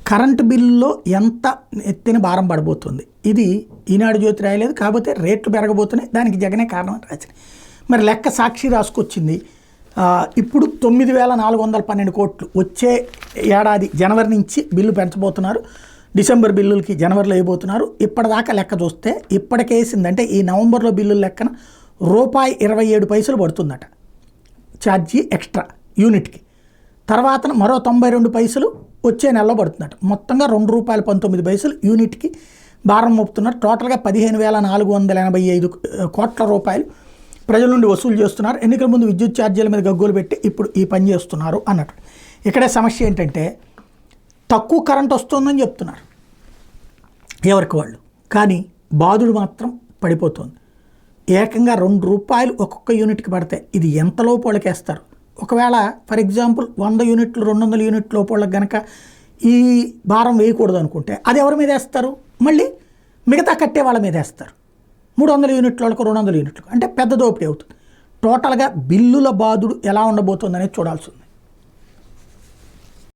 Current బిల్లులో ఎంత ఎత్తిన భారం పడబోతుంది ఇది ఈనాడు జ్యోతి రాయలేదు, కాకపోతే రేట్లు పెరగబోతున్నాయి, దానికి జగనే కారణం అని రాసింది. మరి లెక్క సాక్షి రాసుకొచ్చింది. ఇప్పుడు 9,412 కోట్లు వచ్చే ఏడాది జనవరి నుంచి బిల్లు పెంచబోతున్నారు, డిసెంబర్ బిల్లులకి జనవరిలో వేయబోతున్నారు. ఇప్పటిదాకా లెక్క చూస్తే ఇప్పటికేసిందంటే ఈ నవంబర్లో బిల్లుల లెక్కన ₹1.27 పడుతుందట ఛార్జీ ఎక్స్ట్రా యూనిట్కి. తర్వాత మరో 92 పైసలు వచ్చే నెలలో పడుతుందట. మొత్తంగా ₹2.19 యూనిట్కి భారం మోపుతున్నారు. టోటల్గా 15,485 కోట్ల రూపాయలు ప్రజల నుండి వసూలు చేస్తున్నారు. ఎన్నికల ముందు విద్యుత్ ఛార్జీల మీద గగ్గోలు పెట్టి ఇప్పుడు ఈ పని చేస్తున్నారు అన్నట్టు. ఇక్కడే సమస్య ఏంటంటే తక్కువ కరెంట్ వస్తుందని చెప్తున్నారు ఎవరికి వాళ్ళు, కానీ బాధుడు మాత్రం పడిపోతుంది. ఏకంగా ₹2 ఒక్కొక్క యూనిట్కి పడితే ఇది ఎంత లోపలికేస్తారు. ఒకవేళ ఫర్ ఎగ్జాంపుల్ 100 యూనిట్లు 200 యూనిట్ లోపలికి కనుక ఈ భారం వేయకూడదు అనుకుంటే అది ఎవరి మీద వేస్తారు, మళ్ళీ మిగతా కట్టే వాళ్ళ మీద వేస్తారు. 300 యూనిట్ల వాళ్ళకు 200 యూనిట్లకు అంటే పెద్ద దోపిడీ అవుతుంది. టోటల్గా బిల్లుల బాధుడు ఎలా ఉండబోతుంది అనేది చూడాల్సి ఉంది.